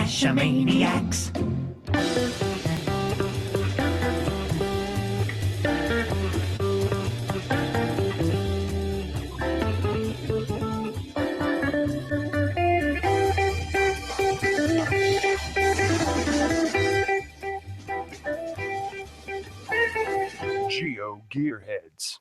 Geocachomaniacs. GeoGearHeads.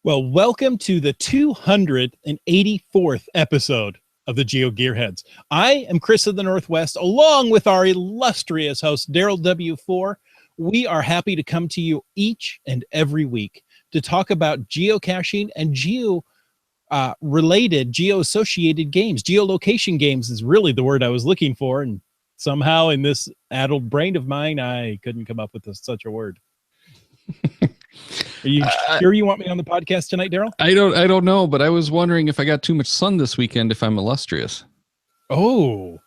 Well, welcome to the 284th episode of the GeoGearHeads. I am Chris of the Northwest, along with our illustrious host, Daryl W4. We are happy to come to you each and every week to talk about geocaching and geo-related, geo-associated games. Geolocation games is really the word I was looking for, and somehow in this addled brain of mine, I couldn't come up with such a word. Are you sure you want me on the podcast tonight, Daryl? I don't know, but I was wondering if I got too much sun this weekend, if I'm illustrious. Oh.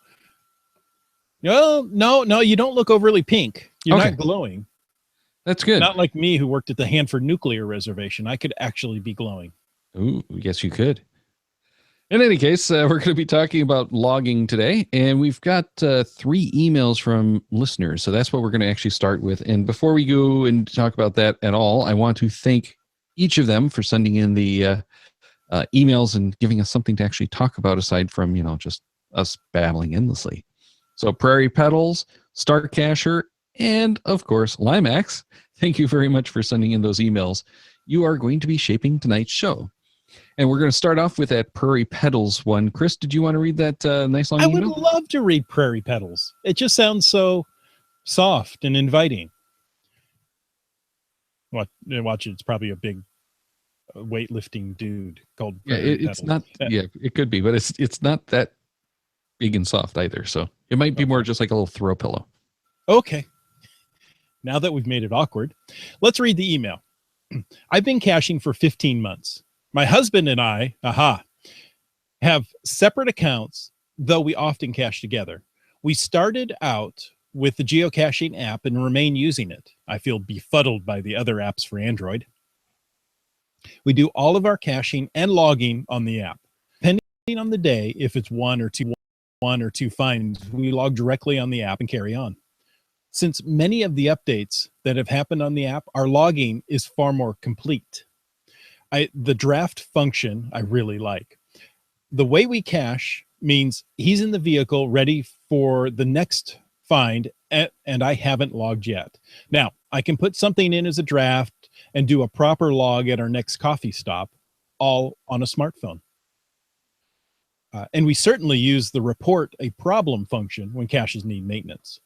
No, you don't look overly pink. You're not glowing. That's good. Not like me, who worked at the Hanford Nuclear Reservation. I could actually be glowing. Ooh, yes, you could. In any case, we're going to be talking about logging today, and we've got 3 emails from listeners. So that's what we're going to actually start with. And before we go and talk about that at all, I want to thank each of them for sending in the emails and giving us something to actually talk about aside from, just us babbling endlessly. So Prairie Petals, Starcacher, and of course, Limax, thank you very much for sending in those emails. You are going to be shaping tonight's show. And we're going to start off with that Prairie Petals one. Chris, did you want to read that nice long email? I would love to read Prairie Petals. It just sounds so soft and inviting. Watch it. It's probably a big weightlifting dude called Prairie Petals. It's not. Yeah, it could be, but it's not that big and soft either. So it might be more just like a little throw pillow. Okay. Now that we've made it awkward, let's read the email. I've been caching for 15 months. My husband and I, have separate accounts, though we often cache together. We started out with the geocaching app and remain using it. I feel befuddled by the other apps for Android. We do all of our caching and logging on the app. Depending on the day, if it's one or two finds, we log directly on the app and carry on. Since many of the updates that have happened on the app, our logging is far more complete. The draft function I really like. The way we cache means he's in the vehicle ready for the next find, and I haven't logged yet. Now, I can put something in as a draft and do a proper log at our next coffee stop, all on a smartphone. And we certainly use the report a problem function when caches need maintenance.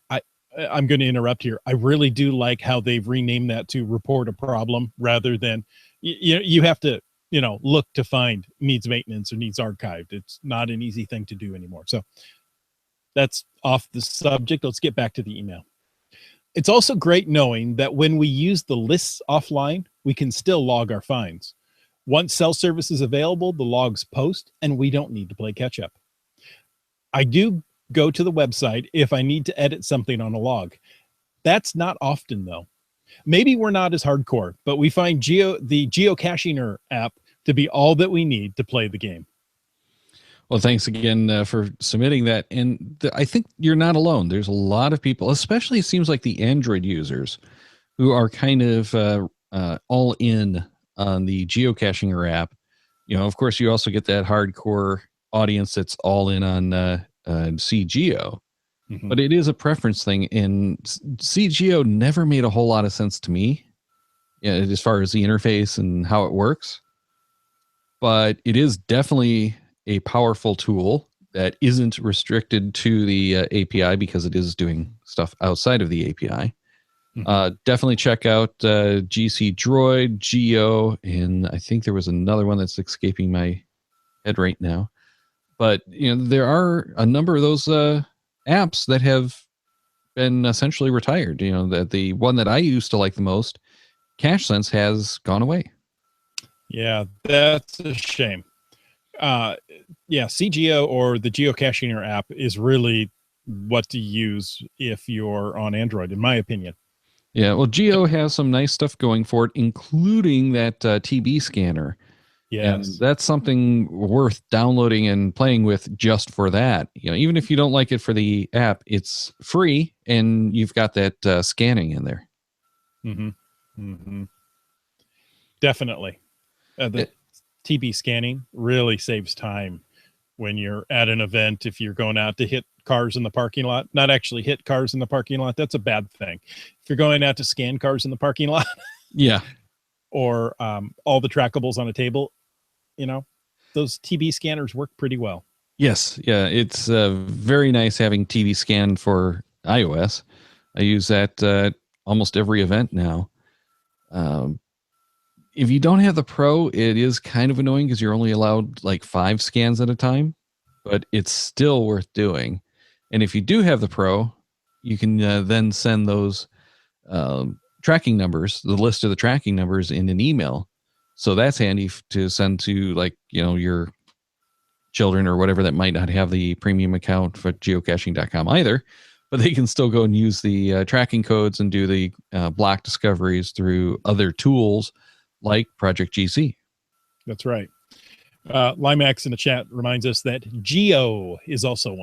I'm going to interrupt here. I really do like how they've renamed that to report a problem rather than you have to, look to find needs maintenance or needs archived. It's not an easy thing to do anymore. So that's off the subject. Let's get back to the email. It's also great knowing that when we use the lists offline, we can still log our finds. Once cell service is available, the logs post and we don't need to play catch up. I do go to the website if I need to edit something on a log. That's not often though. Maybe we're not as hardcore, but we find the Geocacher app to be all that we need to play the game. Well, thanks again for submitting that. And I think you're not alone. There's a lot of people, especially it seems like the Android users, who are kind of all in on the Geocacher app. Of course, you also get that hardcore audience that's all in on CGO. Mm-hmm. But it is a preference thing, and CGO never made a whole lot of sense to me, as far as the interface and how it works. But it is definitely a powerful tool that isn't restricted to the API because it is doing stuff outside of the API. Mm-hmm. Definitely check out GC Droid, Geo, and I think there was another one that's escaping my head right now. But there are a number of those apps that have been essentially retired. The one that I used to like the most, CacheSense, has gone away. Yeah, that's a shame. CGO or the Geocaching app is really what to use if you're on Android, in my opinion. Yeah, well, Geo has some nice stuff going for it, including that TB scanner. And Yes. that's something worth downloading and playing with just for that. Even if you don't like it for the app, it's free and you've got that scanning in there. Mm-hmm. Mm-hmm. Definitely. The TB scanning really saves time when you're at an event. If you're going out to hit cars in the parking lot, not actually hit cars in the parking lot, that's a bad thing. If you're going out to scan cars in the parking lot, yeah, or all the trackables on a table, those TB scanners work pretty well. Yes, yeah, it's very nice having TV scan for iOS. I use that almost every event now. Um, if you don't have the Pro, it is kind of annoying because you're only allowed like 5 scans at a time, but it's still worth doing. And if you do have the Pro, you can then send those tracking numbers, the list of the tracking numbers, in an email. So that's handy to send to your children or whatever that might not have the premium account for geocaching.com either, but they can still go and use the tracking codes and do the block discoveries through other tools like Project GC. That's right. Limax in the chat reminds us that Geo is also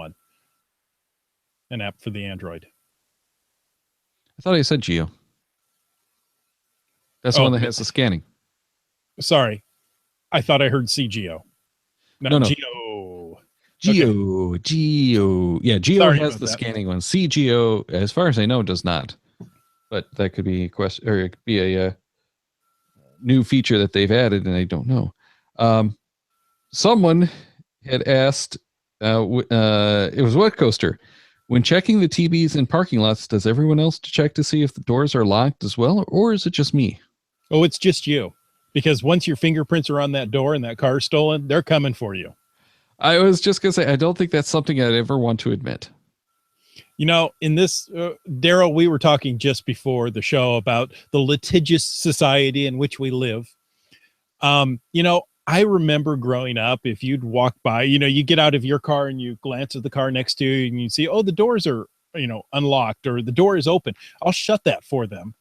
an app for the Android. I thought I said Geo. That's the one that has the scanning. Sorry. I thought I heard CGO. No. Geo. Geo. Yeah, Geo Sorry has the that. scanning one. CGO, as far as I know, does not. But that could be a question, or it could be a new feature that they've added, and I don't know. Someone had asked, it was Wet Coaster. When checking the TBs in parking lots, does everyone else check to see if the doors are locked as well, or is it just me? Oh, it's just you. Because once your fingerprints are on that door and that car is stolen, they're coming for you. I was just going to say, I don't think that's something I'd ever want to admit. In this, Daryl, we were talking just before the show about the litigious society in which we live. I remember growing up, if you'd walk by, you get out of your car and you glance at the car next to you and you see, oh, the doors are, unlocked, or the door is open. I'll shut that for them.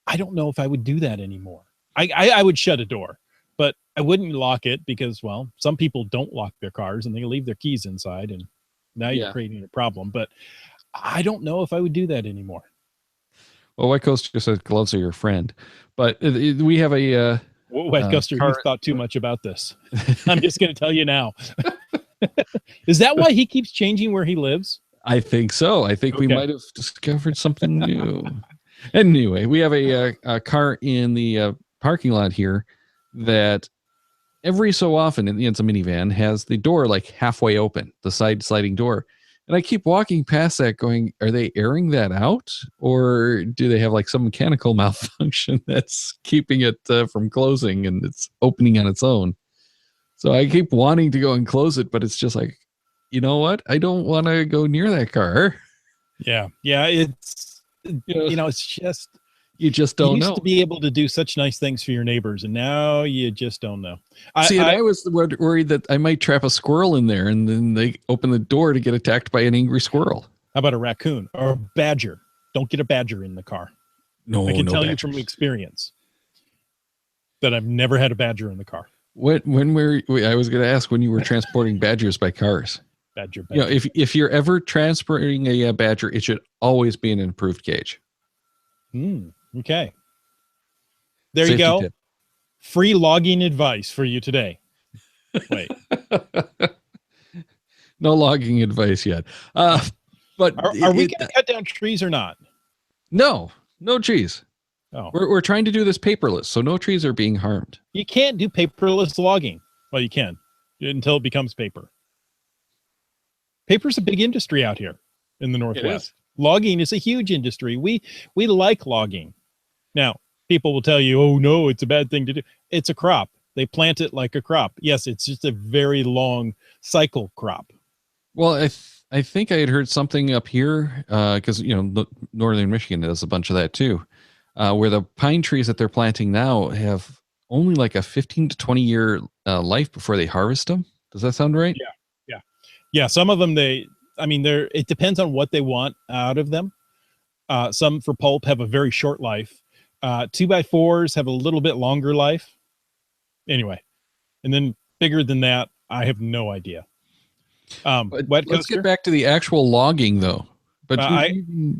I don't know if I would do that anymore. I would shut a door, but I wouldn't lock it because, well, some people don't lock their cars and they leave their keys inside, and now you're creating a problem. But I don't know if I would do that anymore. Well, White Coaster said gloves are your friend, but we have a White Coaster, you thought too much about this. I'm just going to tell you now. Is that why he keeps changing where he lives? I think so. I think we might have discovered something new. Anyway, we have a car in the parking lot here that every so often, it's a minivan, has the door like halfway open, the side sliding door. And I keep walking past that going, are they airing that out? Or do they have like some mechanical malfunction that's keeping it from closing and it's opening on its own? So I keep wanting to go and close it, but it's just like, you know what? I don't want to go near that car. Yeah. Yeah. It's, it's just, you just don't know. You used to be able to do such nice things for your neighbors, and now you just don't know. I was worried that I might trap a squirrel in there, and then they open the door to get attacked by an angry squirrel. How about a raccoon or a badger? Don't get a badger in the car. No, I can tell badgers. you from experience that I've never had a badger in the car. I was going to ask when you were transporting badgers by cars. Badger. If you're ever transporting a badger, it should always be in an approved cage. Okay. There Safety you go. tip. Free logging advice for you today. Wait. No logging advice yet. But are we going to cut down trees or not? No trees. Oh. We're trying to do this paperless, so no trees are being harmed. You can't do paperless logging. Well, you can until it becomes paper. Paper's a big industry out here in the Northwest. Logging is a huge industry. We like logging. Now, people will tell you, oh, no, it's a bad thing to do. It's a crop. They plant it like a crop. Yes, it's just a very long cycle crop. Well, I think I had heard something up here because, northern Michigan does a bunch of that too, where the pine trees that they're planting now have only like a 15 to 20 year life before they harvest them. Does that sound right? Yeah. Some of them, it depends on what they want out of them. Some for pulp have a very short life. 2x4s have a little bit longer life. Anyway, And then bigger than that, I have no idea. But Wet let's Coaster. get back to the actual logging, though. But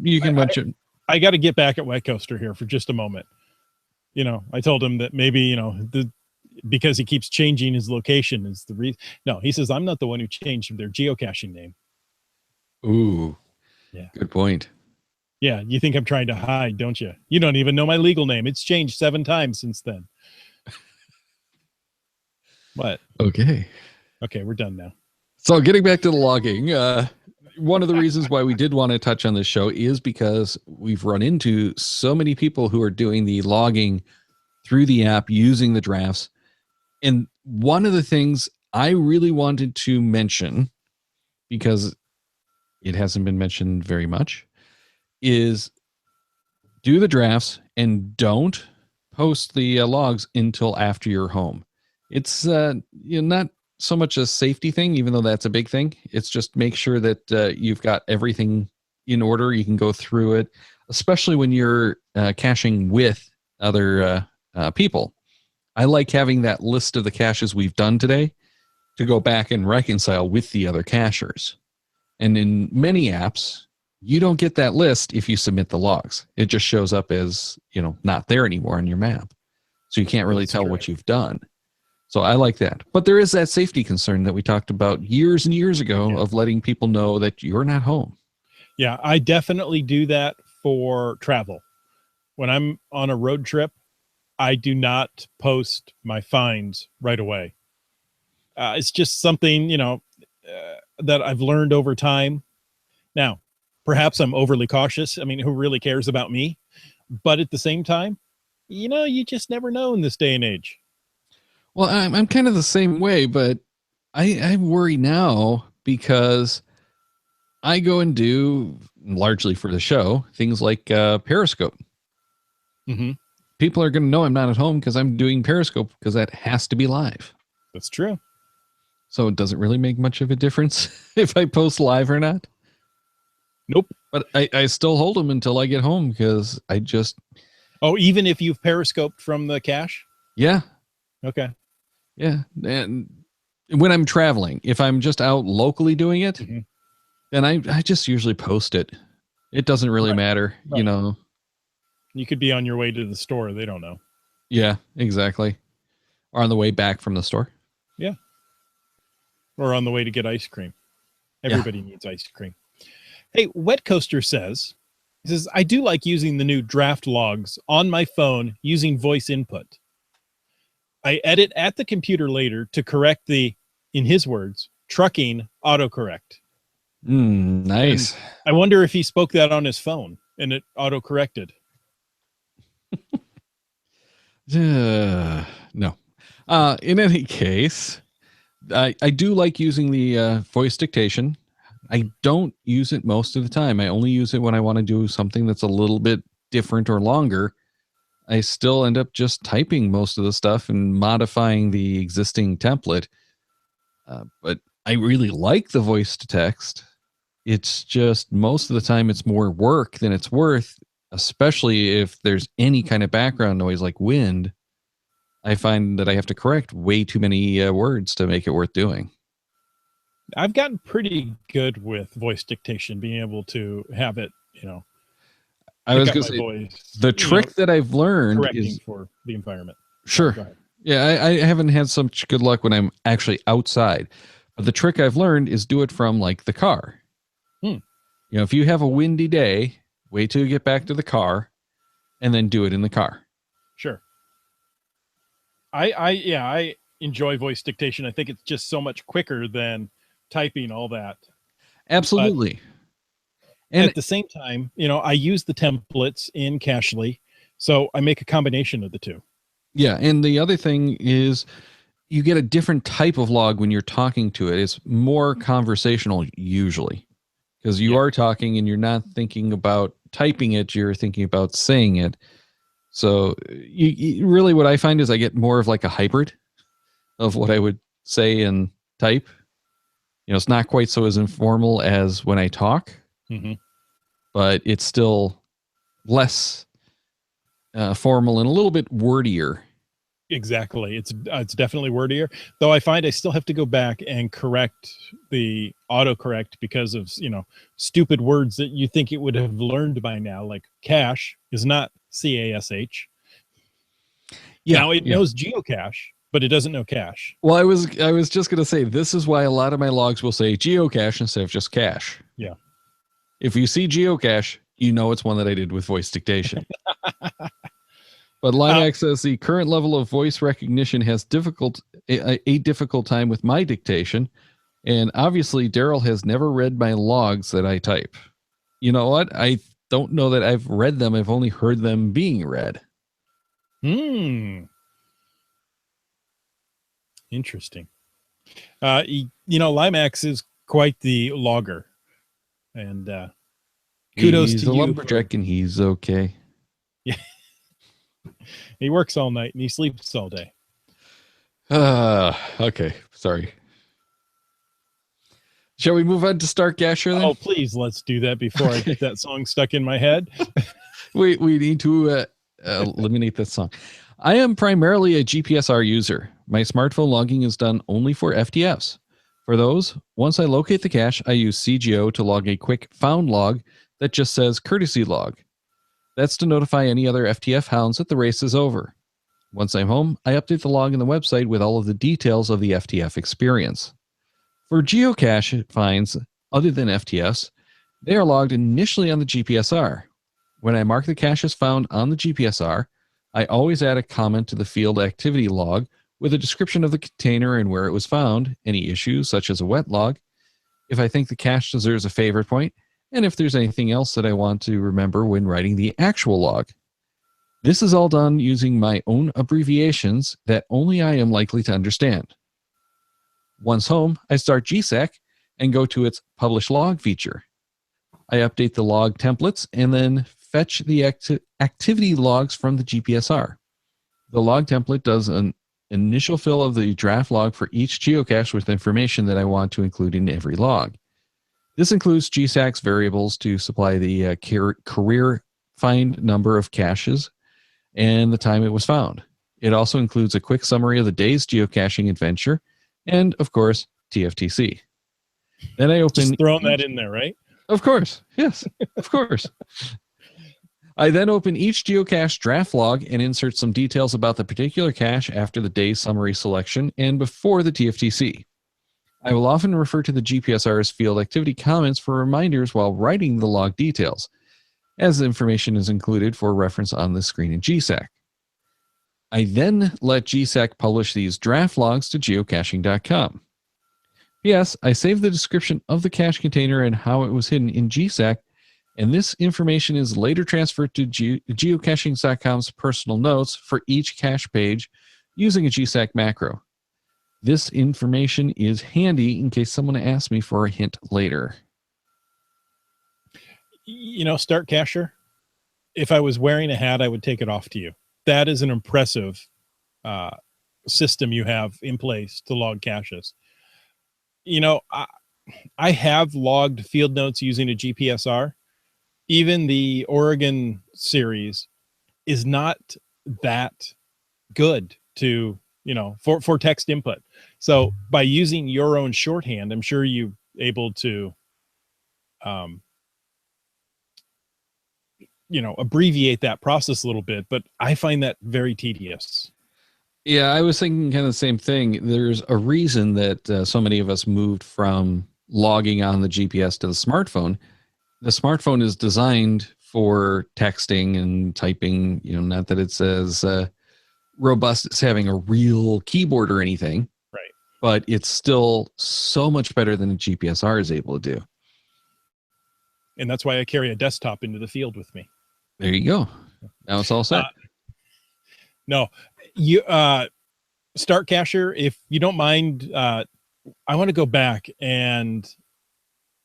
you can mention. I got to get back at Wet Coaster here for just a moment. I told him that maybe, because he keeps changing his location is the reason. No, he says, I'm not the one who changed their geocaching name. Ooh, yeah. Good point. Yeah. You think I'm trying to hide, don't you? You don't even know my legal name. It's changed 7 times since then. What? Okay, we're done now. So getting back to the logging, one of the reasons why we did want to touch on this show is because we've run into so many people who are doing the logging through the app using the drafts. And one of the things I really wanted to mention, because it hasn't been mentioned very much, is do the drafts and don't post the logs until after you're home. It's not so much a safety thing, even though that's a big thing. It's just make sure that you've got everything in order. You can go through it, especially when you're caching with other people. I like having that list of the caches we've done today to go back and reconcile with the other cachers. And in many apps, you don't get that list if you submit the logs. It just shows up as, not there anymore on your map. So you can't really tell what you've done. So I like that. But there is that safety concern that we talked about years and years ago of letting people know that you're not home. Yeah, I definitely do that for travel. When I'm on a road trip, I do not post my finds right away. It's just something, that I've learned over time. Now, perhaps I'm overly cautious. I mean, who really cares about me? But at the same time, you just never know in this day and age. Well, I'm kind of the same way, but I worry now because I go and do, largely for the show, things like Periscope. Mm-hmm. People are going to know I'm not at home because I'm doing Periscope, because that has to be live. That's true. So it doesn't really make much of a difference if I post live or not. Nope. But I still hold them until I get home, because I just... Oh, even if you've Periscoped from the cache? Yeah. Okay. Yeah. And when I'm traveling, if I'm just out locally doing it, then I just usually post it. It doesn't really matter, You could be on your way to the store. They don't know. Yeah, exactly. Or on the way back from the store. Yeah. Or on the way to get ice cream. Everybody needs ice cream. Hey, Wet Coaster says, I do like using the new draft logs on my phone using voice input. I edit at the computer later to correct the, in his words, trucking autocorrect. Nice. And I wonder if he spoke that on his phone and it autocorrected. No. In any case, I do like using the voice dictation. I don't use it most of the time. I only use it when I want to do something that's a little bit different or longer. I still end up just typing most of the stuff and modifying the existing template. But I really like the voice to text. It's just most of the time it's more work than it's worth, especially if there's any kind of background noise like wind. I find that I have to correct way too many words to make it worth doing. I've gotten pretty good with voice dictation, being able to have it, I was going to say, the trick that I've learned is for the environment. Sure. Yeah, I haven't had such good luck when I'm actually outside. But the trick I've learned is do it from like the car. If you have a windy day, wait till you get back to the car and then do it in the car. Sure. I enjoy voice dictation. I think it's just so much quicker than typing all that. Absolutely. And at the same time, I use the templates in Cachely, so I make a combination of the two. Yeah, and the other thing is you get a different type of log when you're talking to it. It's more conversational usually, because you are talking and you're not thinking about typing it, you're thinking about saying it. So you really, what I find is I get more of like a hybrid of what I would say and type. It's not quite so as informal as when I talk, but it's still less formal and a little bit wordier Exactly. It's definitely wordier, though I find I still have to go back and correct the autocorrect because of, stupid words that you think it would have learned by now, like cache is not CASH. Yeah, Now it yeah. knows geocache, but it doesn't know cache. Well, I was just gonna say this is why a lot of my logs will say geocache instead of just cache. Yeah. If you see geocache, you know it's one that I did with voice dictation. But Limax says the current level of voice recognition has a difficult time with my dictation, and obviously Daryl has never read my logs that I type. You know what? I don't know that I've read them. I've only heard them being read. Interesting. Limax is quite the logger, and kudos he's to a you. Lumberjack and he's okay. Yeah. He works all night and he sleeps all day. Okay. Sorry. Shall we move on to Starcasher then? Oh, please, let's do that before I get that song stuck in my head. we need to eliminate that song. I am primarily a GPSR user. My smartphone logging is done only for FTFs. For those, once I locate the cache, I use CGO to log a quick found log that just says courtesy log. That's to notify any other FTF hounds that the race is over. Once I'm home, I update the log on the website with all of the details of the FTF experience. For geocache finds other than FTFs, they are logged initially on the GPSR. When I mark the caches found on the GPSR, I always add a comment to the field activity log with a description of the container and where it was found, any issues such as a wet log, if I think the cache deserves a favorite point, and if there's anything else that I want to remember when writing the actual log. This is all done using my own abbreviations that only I am likely to understand. Once home, I start GSAC and go to its Publish Log feature. I update the log templates and then fetch the activity logs from the GPSR. The log template does an initial fill of the draft log for each geocache with information that I want to include in every log. This includes GSAC's variables to supply the career find number of caches and the time it was found. It also includes a quick summary of the day's geocaching adventure and, of course, TFTC. Then I open... Just throwing that in there, right? Of course. Yes, of course. I then open each geocache draft log and insert some details about the particular cache after the day's summary selection and before the TFTC. I will often refer to the GPSR's field activity comments for reminders while writing the log details, as the information is included for reference on the screen in GSAC. I then let GSAC publish these draft logs to geocaching.com. Yes, I save the description of the cache container and how it was hidden in GSAC, and this information is later transferred to geocaching.com's personal notes for each cache page using a GSAC macro. This information is handy in case someone asks me for a hint later. Starcasher, if I was wearing a hat, I would take it off to you. That is an impressive system you have in place to log caches. I have logged field notes using a GPSR. Even the Oregon series is not that good to, for text input. So by using your own shorthand, I'm sure you're able to, abbreviate that process a little bit, but I find that very tedious. Yeah, I was thinking kind of the same thing. There's a reason that so many of us moved from logging on the GPS to the smartphone. The smartphone is designed for texting and typing, not that it says robust as having a real keyboard or anything. Right. But it's still so much better than a GPSR is able to do. And that's why I carry a desktop into the field with me. There you go. Now it's all set. No, you Startcacher, if you don't mind, I want to go back and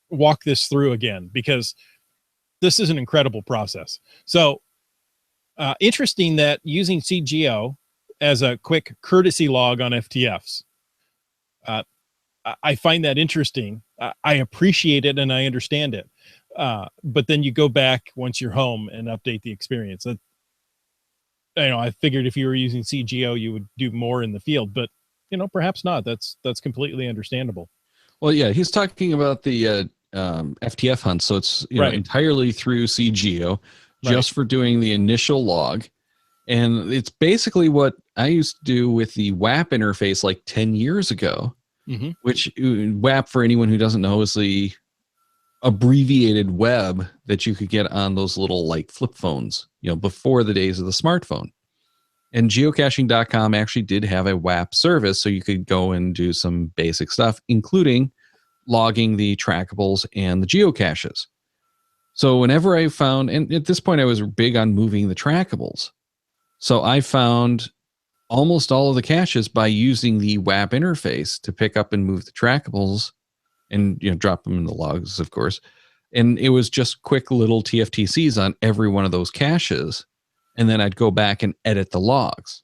walk this through again because this is an incredible process. So interesting that using CGO as a quick courtesy log on FTFs. I find that interesting. I appreciate it and I understand it. But then you go back once you're home and update the experience. I figured if you were using CGO, you would do more in the field, but perhaps not. That's completely understandable. Well, yeah, he's talking about the FTF hunt, so it's Right. entirely through CGO, just Right. for doing the initial log, and it's basically what I used to do with the WAP interface like 10 years ago. Mm-hmm. Which WAP, for anyone who doesn't know, is the abbreviated web that you could get on those little like flip phones, before the days of the smartphone. And geocaching.com actually did have a WAP service, so you could go and do some basic stuff, including logging the trackables and the geocaches. So whenever I found, and at this point I was big on moving the trackables, so I found almost all of the caches by using the WAP interface to pick up and move the trackables and drop them in the logs, of course. And it was just quick little TFTCs on every one of those caches. And then I'd go back and edit the logs.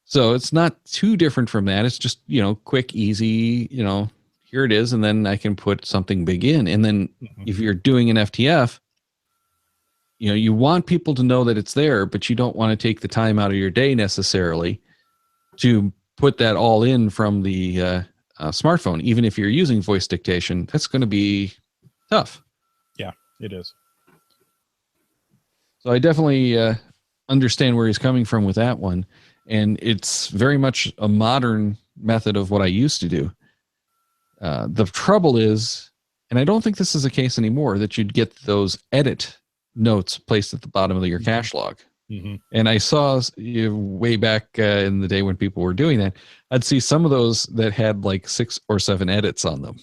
So it's not too different from that. It's just, quick, easy, here it is. And then I can put something big in. And then if you're doing an FTF, you want people to know that it's there, but you don't want to take the time out of your day necessarily to put that all in from the smartphone. Even if you're using voice dictation, that's going to be tough. Yeah, it is. So I definitely understand where he's coming from with that one. And it's very much a modern method of what I used to do. The trouble is, and I don't think this is the case anymore, that you'd get those edit notes placed at the bottom of your cache log. Mm-hmm. And I saw way back in the day when people were doing that, I'd see some of those that had like 6 or 7 edits on them.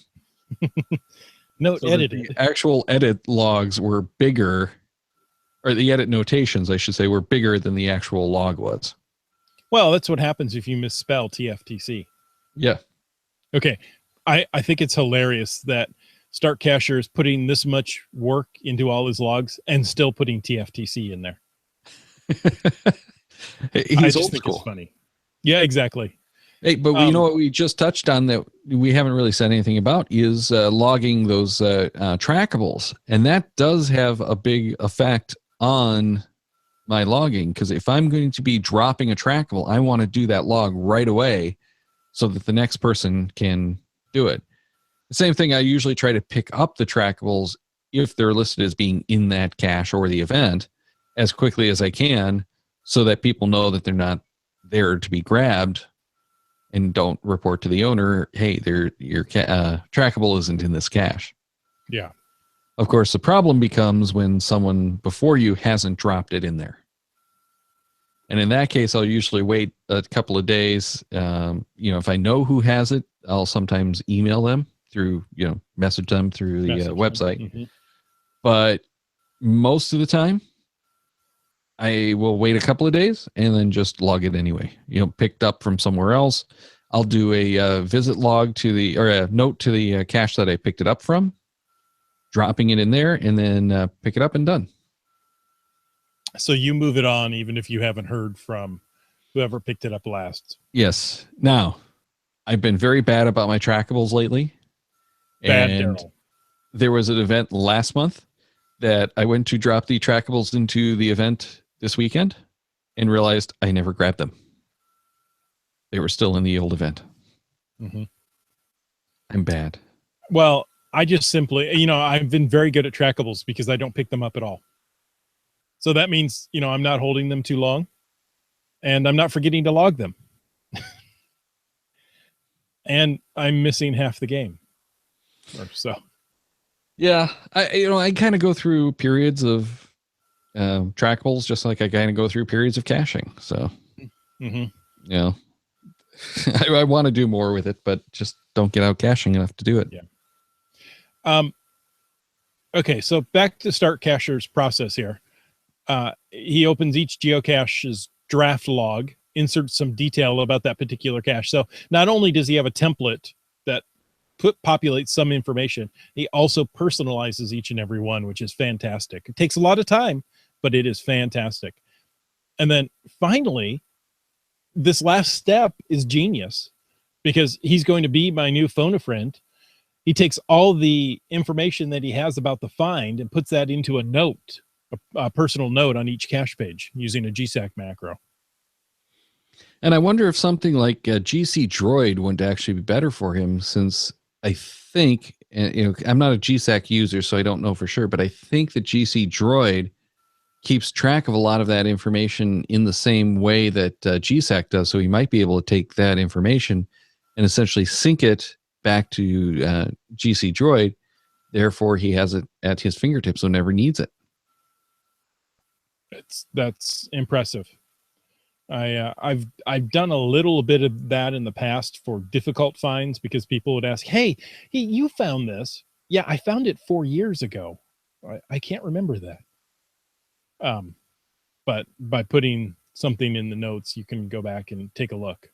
Note edited. The actual edit logs were bigger, or the edit notations, I should say, were bigger than the actual log was. Well, that's what happens if you misspell TFTC. Yeah. Okay. I think it's hilarious that Start Cacher is putting this much work into all his logs and still putting TFTC in there. He's old school. It's funny. Yeah, exactly. Hey, but you know what we just touched on that we haven't really said anything about is logging those trackables. And that does have a big effect on my logging, because if I'm going to be dropping a trackable, I want to do that log right away so that the next person can do it. The same thing, I usually try to pick up the trackables if they're listed as being in that cache or the event as quickly as I can, so that people know that they're not there to be grabbed and don't report to the owner, hey, your trackable isn't in this cache. Yeah. Of course, the problem becomes when someone before you hasn't dropped it in there. And in that case, I'll usually wait a couple of days. If I know who has it, I'll sometimes email them through, message them through the website. Mm-hmm. But most of the time, I will wait a couple of days and then just log it anyway. Picked up from somewhere else. I'll do a visit log or a note to the cache that I picked it up from, dropping it in there, and then pick it up and done. So you move it on even if you haven't heard from whoever picked it up last. Yes. Now, I've been very bad about my trackables lately. Bad, and Daryl. There was an event last month that I went to drop the trackables into the event this weekend and realized I never grabbed them. They were still in the old event. Mm-hmm. I'm bad. Well, I just simply, I've been very good at trackables because I don't pick them up at all. So that means, I'm not holding them too long and I'm not forgetting to log them. And I'm missing half the game or so. Yeah. I kind of go through periods of trackables, just like I kind of go through periods of caching. So, I want to do more with it, but just don't get out caching enough to do it. Yeah. Okay. So back to Start Cacher's process here. He opens each geocache's draft log, inserts some detail about that particular cache. So not only does he have a template that populates some information, he also personalizes each and every one, which is fantastic. It takes a lot of time, but it is fantastic. And then finally, this last step is genius because he's going to be my new phone a friend. He takes all the information that he has about the find and puts that into a note a personal note on each cache page using a GSAC macro. And I wonder if something like GC Droid wouldn't actually be better for him, since I think, I'm not a GSAC user, so I don't know for sure, but I think that GC Droid keeps track of a lot of that information in the same way that GSAC does. So he might be able to take that information and essentially sync it back to GC Droid. Therefore, he has it at his fingertips whenever he needs it. That's impressive. I've done a little bit of that in the past for difficult finds, because people would ask, hey, you found this. Yeah, I found it 4 years ago. I can't remember that. But by putting something in the notes, you can go back and take a look.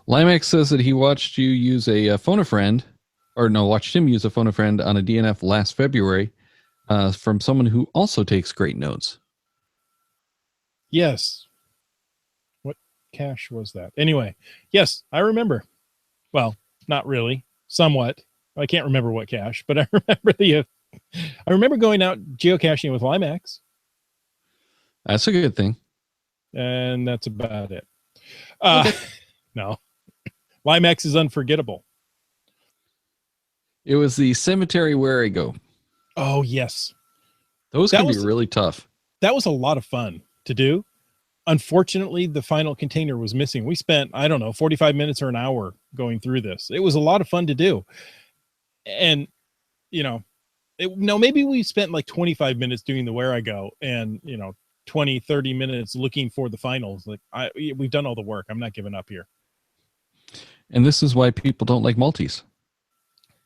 Limax says that he watched you use a phone a friend, or no, watched him use a phone a friend on a DNF last February from someone who also takes great notes. Yes. What cache was that? Anyway, yes, I remember. Well, not really. Somewhat. I can't remember what cache, but I remember I remember going out geocaching with Limax. That's a good thing. And that's about it. Okay. No. Limax is unforgettable. It was the cemetery where I go. Oh, yes. Those can be really tough. That was a lot of fun to do. Unfortunately, the final container was missing. We spent, 45 minutes or an hour going through this. It was a lot of fun to do. And, maybe we spent like 25 minutes doing the where I go and, 20, 30 minutes looking for the finals. Like we've done all the work. I'm not giving up here. And this is why people don't like multis.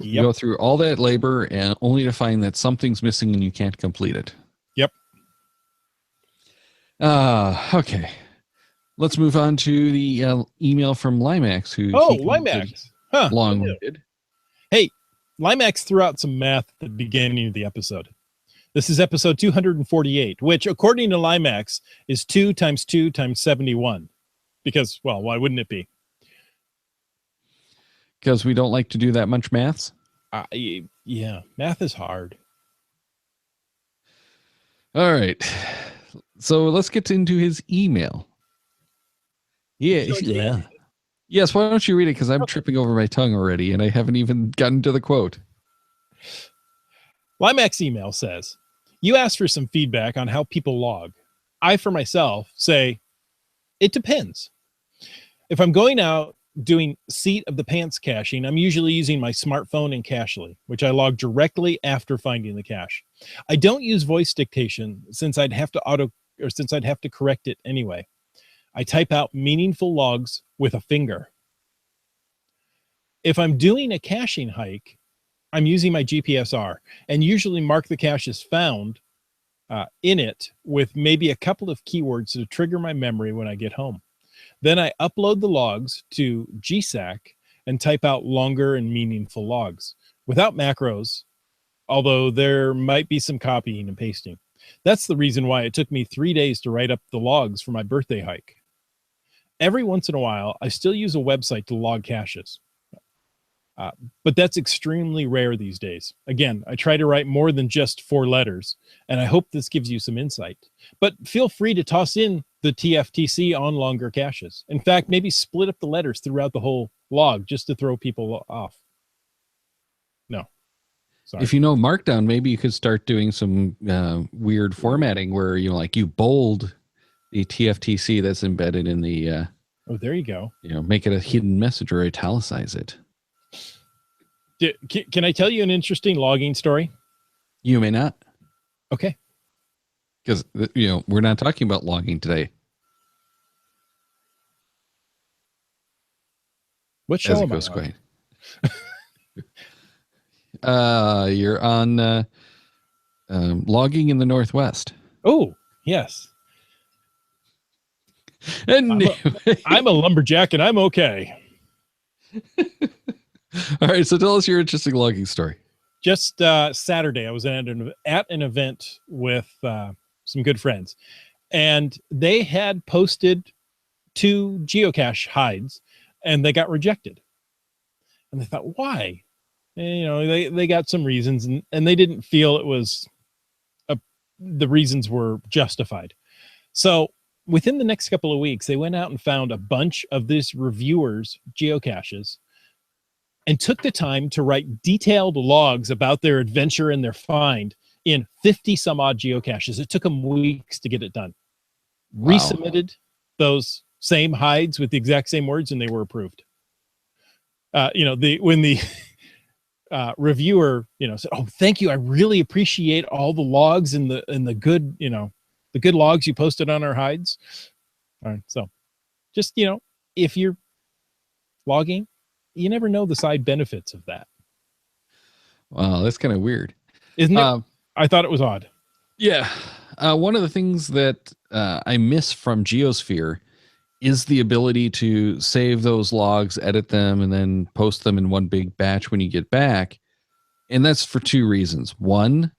Yep. You go through all that labor and only to find that something's missing and you can't complete it. Yep. Okay. Let's move on to the email from Limax, who Limax. Long-winded. Hey, Limax threw out some math at the beginning of the episode. This is episode 248, which according to Limax is 2 times 2 times 71. Because, well, why wouldn't it be? Because we don't like to do that much maths? Yeah, math is hard. All right. So let's get into his email. Yeah. Yes, why don't you read it? Because I'm tripping over my tongue already, and I haven't even gotten to the quote. Limax email says, you asked for some feedback on how people log. I, for myself, say, it depends. If I'm going out doing seat of the pants caching, I'm usually using my smartphone and Cachely, which I log directly after finding the cache. I don't use voice dictation since I'd have to correct it anyway. I type out meaningful logs with a finger. If I'm doing a caching hike, I'm using my GPSR and usually mark the cache as found in it with maybe a couple of keywords to trigger my memory when I get home. Then I upload the logs to GSAC and type out longer and meaningful logs without macros, although there might be some copying and pasting. That's the reason why it took me 3 days to write up the logs for my birthday hike. Every once in a while, I still use a website to log caches. But that's extremely rare these days. Again, I try to write more than just 4 letters, and I hope this gives you some insight. But feel free to toss in the TFTC on longer caches. In fact, maybe split up the letters throughout the whole log just to throw people off. No. Sorry. If you know Markdown, maybe you could start doing some weird formatting where you bold the TFTC that's embedded in the... there you go. Make it a hidden message or italicize it. Can I tell you an interesting logging story? You may not. Okay. Because, we're not talking about logging today. What show am I on? You're on logging in the Northwest. Oh, yes. Anyway. I'm a lumberjack and I'm okay. All right, so tell us your interesting logging story. Just Saturday, I was at an event with some good friends, and they had posted 2 geocache hides, and they got rejected. And they thought, why? And, they got some reasons, and they didn't feel it was the reasons were justified. So within the next couple of weeks, they went out and found a bunch of this reviewers' geocaches and took the time to write detailed logs about their adventure and their find in 50 some odd geocaches. It took them weeks to get it done. Wow. Resubmitted those same hides with the exact same words, and they were approved. When the reviewer, said, "Oh, thank you. I really appreciate all the logs and the good, the good logs you posted on our hides." All right. So just, if you're logging, you never know the side benefits of that. Wow, that's kind of weird. Isn't it? I thought it was odd. Yeah. One of the things that I miss from Geosphere is the ability to save those logs, edit them, and then post them in one big batch when you get back. And that's for two reasons. One,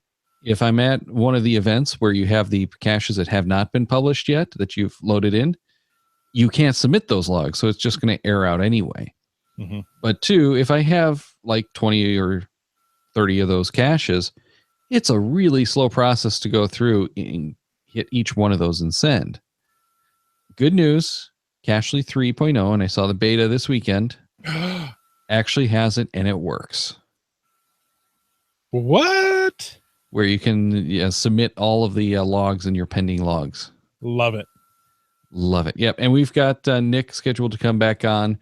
if I'm at one of the events where you have the caches that have not been published yet that you've loaded in, you can't submit those logs. So it's just going to air out anyway. Mm-hmm. But two, if I have like 20 or 30 of those caches, it's a really slow process to go through and hit each one of those and send. Good news, Cachely 3.0, and I saw the beta this weekend, actually has it and it works. What? Where you can submit all of the logs in your pending logs. Love it. Love it. Yep. And we've got Nick scheduled to come back on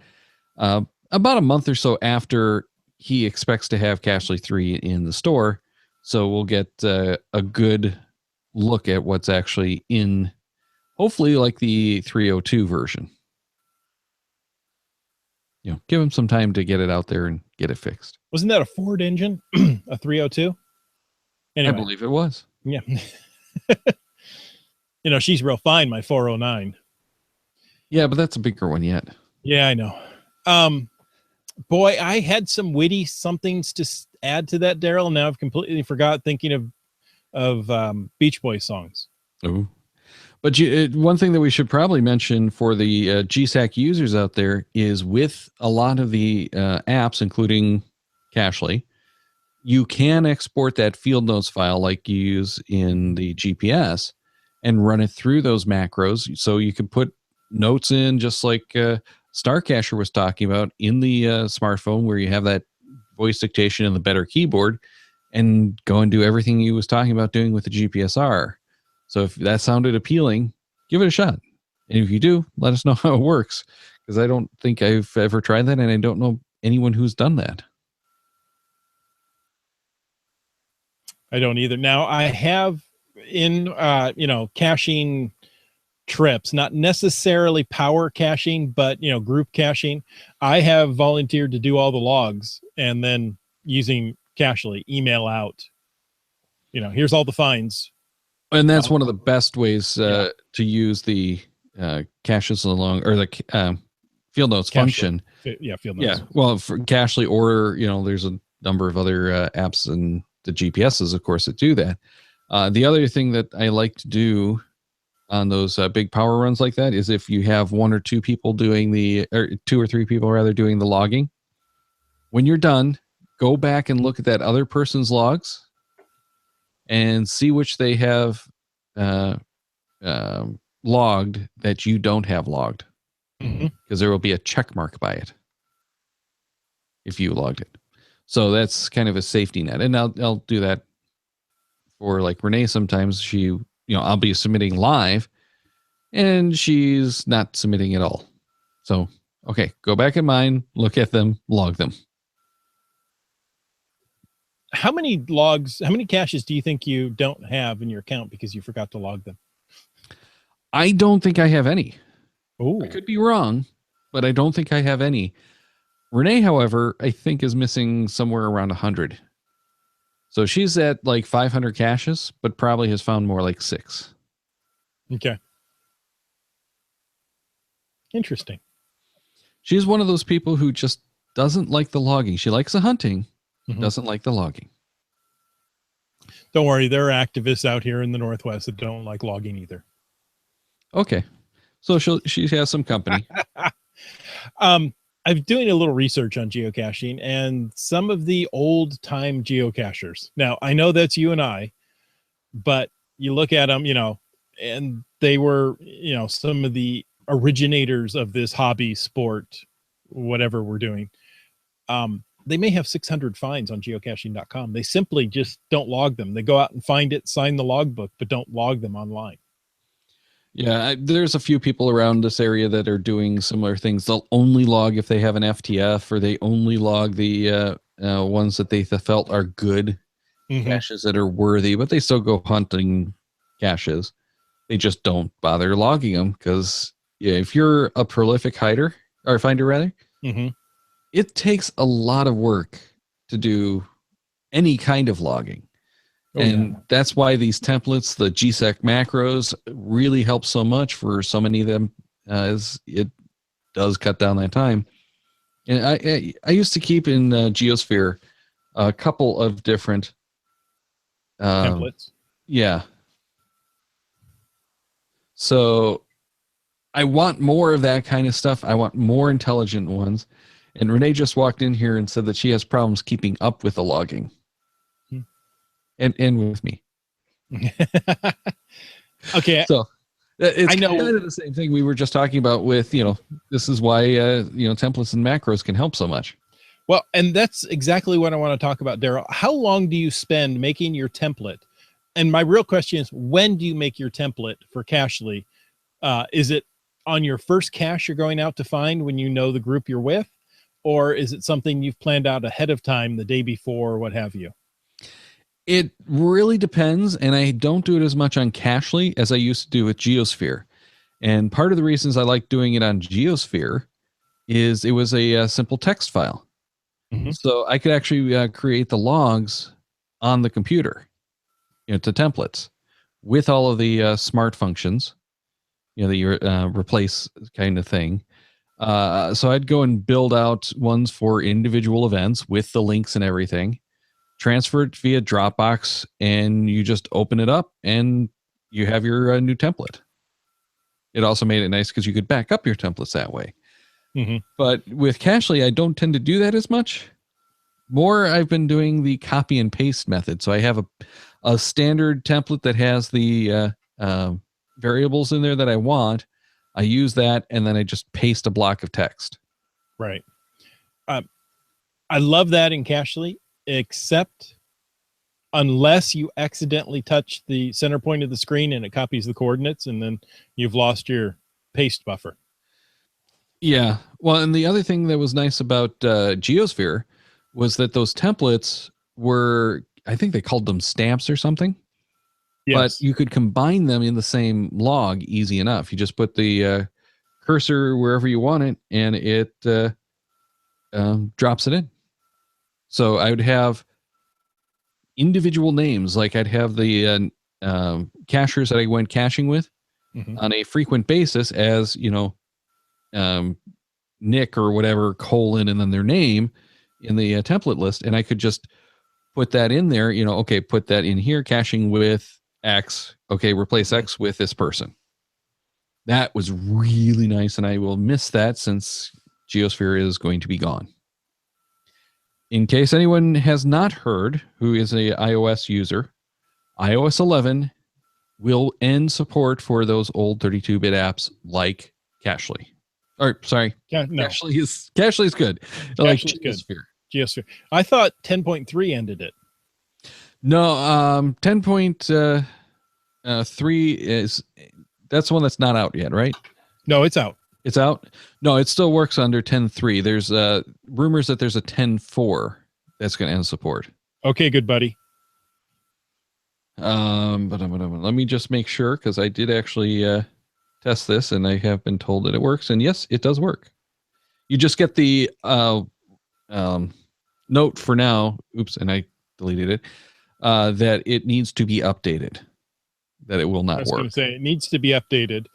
about a month or so after he expects to have Cachely 3 in the store. So we'll get a good look at what's actually in, hopefully like the 302 version. Give him some time to get it out there and get it fixed. Wasn't that a Ford engine? A 302? Anyway. I believe it was. Yeah. She's real fine, my 409. Yeah, but that's a bigger one yet. Yeah, I know. Boy, I had some witty somethings to add to that, Daryl. Now I've completely forgot thinking of Beach Boys songs. Oh, but one thing that we should probably mention for the GSAC users out there is with a lot of the apps, including Cachely, you can export that field notes file like you use in the GPS and run it through those macros. So you can put notes in just like Starcacher was talking about in the smartphone, where you have that voice dictation and the better keyboard, and go and do everything he was talking about doing with the GPSR. So if that sounded appealing, give it a shot. And if you do, let us know how it works, because I don't think I've ever tried that, and I don't know anyone who's done that. I don't either. Now I have in caching trips, not necessarily power caching, but group caching, I have volunteered to do all the logs, and then using Cachely email out, here's all the finds. And that's one of the best ways to use the caches along, or the field notes function. Yeah, field Yeah, notes. well, for Cachely, or there's a number of other apps and the GPSs, of course, that do that. The other thing that I like to do on those big power runs like that is if you have one or two people doing or 2 or 3 people rather doing the logging, when you're done, go back and look at that other person's logs and see which they have logged that you don't have logged, because there will be a check mark by it if you logged it. So that's kind of a safety net. And I'll do that for like Renee. Sometimes she, I'll be submitting live and she's not submitting at all. So, okay, go back in mine, look at them, log them. How many caches do you think you don't have in your account because you forgot to log them? I don't think I have any. Oh, I could be wrong, but I don't think I have any. Renee, however, I think is missing somewhere around 100. So she's at like 500 caches, but probably has found more like 6. Okay. Interesting. She's one of those people who just doesn't like the logging. She likes the hunting, doesn't like the logging. Don't worry, there are activists out here in the Northwest that don't like logging either. Okay. So she has some company. I'm doing a little research on geocaching and some of the old time geocachers. Now, I know that's you and I, but you look at them, and they were, some of the originators of this hobby sport, whatever we're doing. They may have 600 finds on geocaching.com. They simply just don't log them. They go out and find it, sign the logbook, but don't log them online. Yeah, there's a few people around this area that are doing similar things. They'll only log if they have an FTF, or they only log the ones that they felt are good caches that are worthy, but they still go hunting caches. They just don't bother logging them because if you're a prolific hider or finder rather, it takes a lot of work to do any kind of logging. That's why these templates, the GSEC macros, really help so much for so many of them, as it does cut down that time. And I used to keep in Geosphere a couple of different templates. Yeah. So I want more of that kind of stuff. I want more intelligent ones. And Renee just walked in here and said that she has problems keeping up with the logging. And with me. Okay. So it's kind of the same thing we were just talking about with, this is why, templates and macros can help so much. Well, and that's exactly what I want to talk about, Daryl. How long do you spend making your template? And my real question is, when do you make your template for Cachely? Is it on your first cache you're going out to find when you know the group you're with? Or is it something you've planned out ahead of time, the day before, or what have you? It really depends, and I don't do it as much on Cachely as I used to do with Geosphere. And part of the reasons I like doing it on Geosphere is it was a simple text file. So I could actually create the logs on the computer, to templates with all of the smart functions, that you replace kind of thing. So I'd go and build out ones for individual events with the links and everything, transfer it via Dropbox, and you just open it up and you have your new template. It also made it nice because you could back up your templates that way. But with Cachely, I don't tend to do that as much. More, I've been doing the copy and paste method. So I have a standard template that has the variables in there that I want. I use that, and then I just paste a block of text. Right. I love that in Cachely, except unless you accidentally touch the center point of the screen and it copies the coordinates, and then you've lost your paste buffer. Yeah. Well, and the other thing that was nice about Geosphere was that those templates were, I think they called them stamps or something. Yes. But you could combine them in the same log easy enough. You just put the cursor wherever you want it, and it drops it in. So I would have individual names, like I'd have the cachers that I went caching with on a frequent basis as, Nick or whatever, colon, and then their name in the template list. And I could just put that in there, okay, put that in here, caching with X. Okay, replace X with this person. That was really nice, and I will miss that since Geosphere is going to be gone. In case anyone has not heard who is a iOS user, iOS 11 will end support for those old 32-bit apps like Cachely. Or sorry, Cachely is good. Like Geosphere. Geosphere. I thought 10.3 ended it. No, 10.3 is, that's the one that's not out yet, right? No, it's out. It's out? No, it still works under 10.3. There's rumors that there's a 10.4 that's going to end support. Okay, good buddy. But let me just make sure, because I did actually test this, and I have been told that it works. And yes, it does work. You just get the note for now. Oops, and I deleted it. That it needs to be updated. That it will not work. I was going to say it needs to be updated.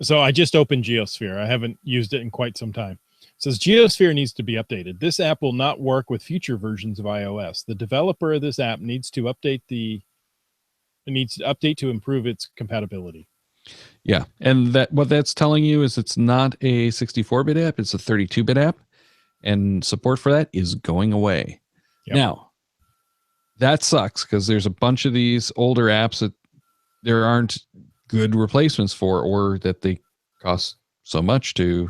So I just opened Geosphere. I haven't used it in quite some time. It says Geosphere needs to be updated. This app will not work with future versions of iOS. The developer of this app needs to update to improve its compatibility. Yeah, and what that's telling you is it's not a 64-bit app, it's a 32-bit app, and support for that is going away. Yep. Now, that sucks because there's a bunch of these older apps that there aren't good replacements for, or that they cost so much to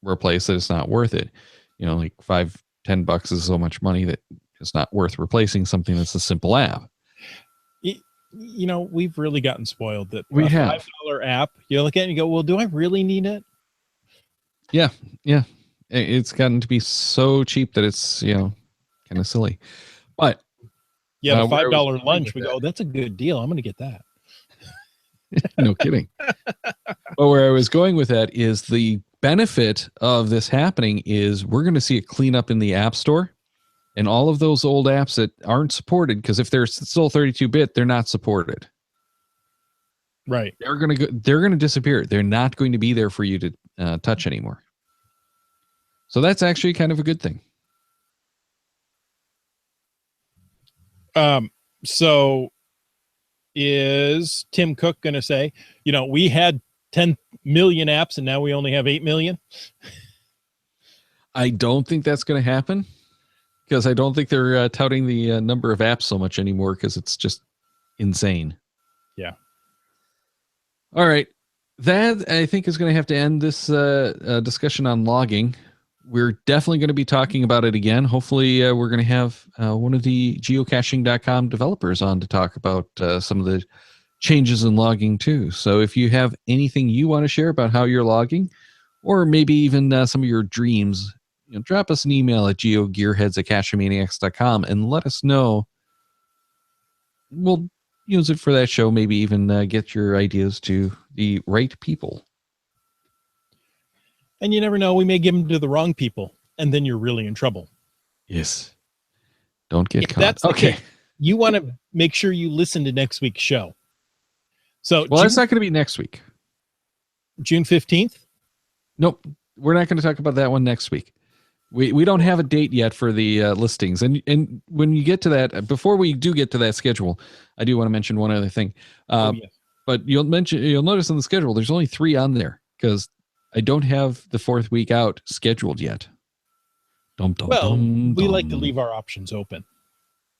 replace that it's not worth it. You know, like $5-10 is so much money that it's not worth replacing something that's a simple app. You know, we've really gotten spoiled that We a have. $5 app, you look at it and you go, well, do I really need it? Yeah. It's gotten to be so cheap that it's, kind of silly. But yeah, the where I was $5 going lunch, with we that- go, oh, that's a good deal. I'm going to get that. no kidding. But where I was going with that is the benefit of this happening is we're going to see a cleanup in the App Store, and all of those old apps that aren't supported, because if they're still 32-bit, they're not supported. Right. They're going to disappear. They're not going to be there for you to touch anymore. So that's actually kind of a good thing. So is Tim Cook going to say, we had 10 million apps and now we only have 8 million? I don't think that's going to happen, because I don't think they're touting the number of apps so much anymore, because it's just insane. Yeah. All right. That, I think, is going to have to end this discussion on logging. We're definitely going to be talking about it again. Hopefully, we're going to have one of the geocaching.com developers on to talk about some of the changes in logging too. So if you have anything you want to share about how you're logging, or maybe even some of your dreams, drop us an email at geogearheads@cachemaniacs.com and let us know. We'll use it for that show, maybe even get your ideas to the right people. And you never know, we may give them to the wrong people, and then you're really in trouble. Yes. Don't get caught. That's okay. Case, you want to make sure you listen to next week's show. So, that's not going to be next week. June 15th? Nope. We're not going to talk about that one next week. We don't have a date yet for the listings. And when you get to that, before we do get to that schedule, I do want to mention one other thing. Yes. But you'll notice on the schedule, there's only 3 on there, because I don't have the 4th week out scheduled yet. We like to leave our options open.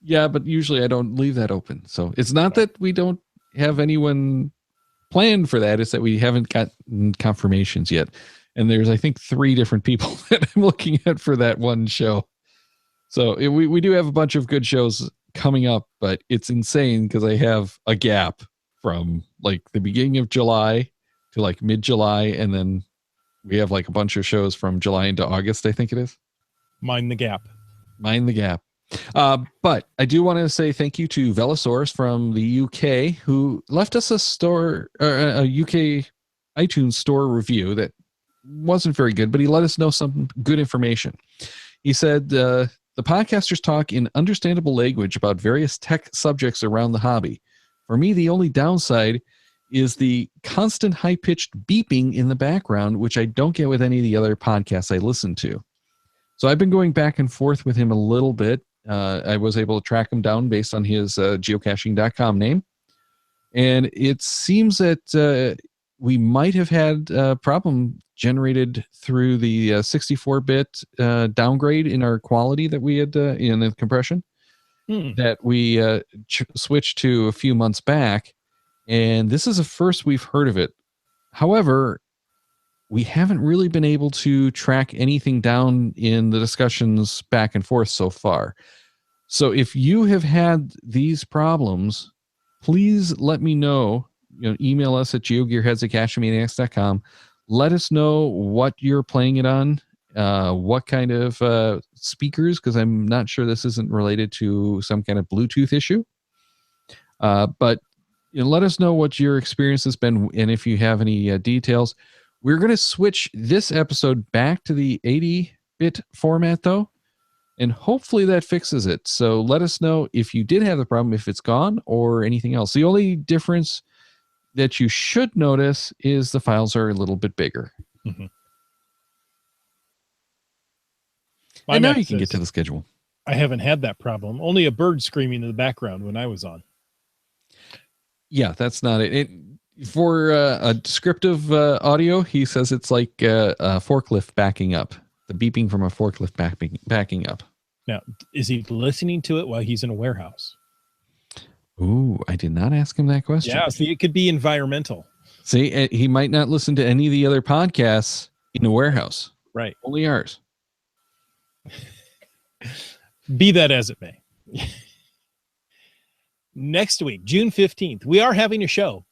Yeah, but usually I don't leave that open. So it's not that we don't have anyone planned for that. It's that we haven't gotten confirmations yet. And there's, I think, 3 different people that I'm looking at for that one show. So we do have a bunch of good shows coming up, but it's insane because I have a gap from like the beginning of July to like mid-July, and then we have like a bunch of shows from July into August, I think it is. Mind the gap. But I do want to say thank you to Velosaurus from the UK, who left us a UK iTunes store review that wasn't very good, but he let us know some good information. He said, the podcasters talk in understandable language about various tech subjects around the hobby. For me, the only downside is the constant high-pitched beeping in the background, which I don't get with any of the other podcasts I listen to. So I've been going back and forth with him a little bit. I was able to track him down based on his geocaching.com name. And it seems that we might have had a problem generated through the 64-bit downgrade in our quality that we had in the compression that we switched to a few months back. And this is the first we've heard of it. However, we haven't really been able to track anything down in the discussions back and forth so far. So if you have had these problems, please let me know. Email us at geogearheads@cachemaniacs.com. Let us know what you're playing it on, what kind of speakers, because I'm not sure this isn't related to some kind of Bluetooth issue. But let us know what your experience has been, and if you have any details. We're going to switch this episode back to the 80-bit format, though, and hopefully that fixes it. So let us know if you did have the problem, if it's gone, or anything else. The only difference that you should notice is the files are a little bit bigger. Mm-hmm. And now you can get to the schedule. I haven't had that problem. Only a bird screaming in the background when I was on. Yeah, that's not it. For a descriptive audio, he says it's like a forklift backing up. The beeping from a forklift backing up. Now, is he listening to it while he's in a warehouse? Ooh, I did not ask him that question. Yeah, see, it could be environmental. See, he might not listen to any of the other podcasts in the warehouse. Right. Only ours. Be that as it may. Next week, June 15th, we are having a show.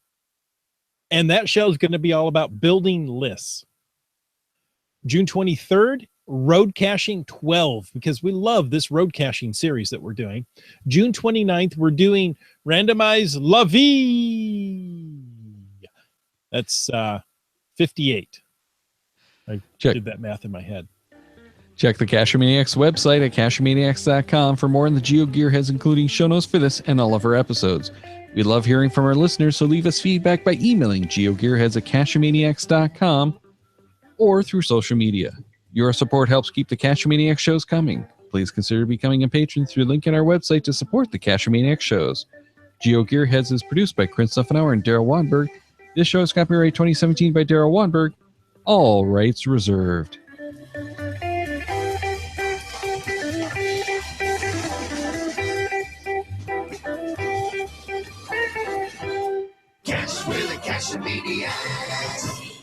And that show is going to be all about building lists. June 23rd, road caching 12, because we love this road caching series that we're doing. June 29th, we're doing randomized La Vie. That's 58. I did that math in my head. Check the Cachemaniacs website at cachemaniacs.com for more on the GeoGearHeads, including show notes for this and all of our episodes. We love hearing from our listeners, so leave us feedback by emailing GeoGearHeads at cachemaniacs.com or through social media. Your support helps keep the Cachemaniacs shows coming. Please consider becoming a patron through the link in our website to support the Cachemaniacs shows. GeoGearHeads is produced by Chris Zuffenauer and Daryl Wanberg. This show is copyright 2017 by Daryl Wanberg. All rights reserved. Cash with the Cachemaniacs.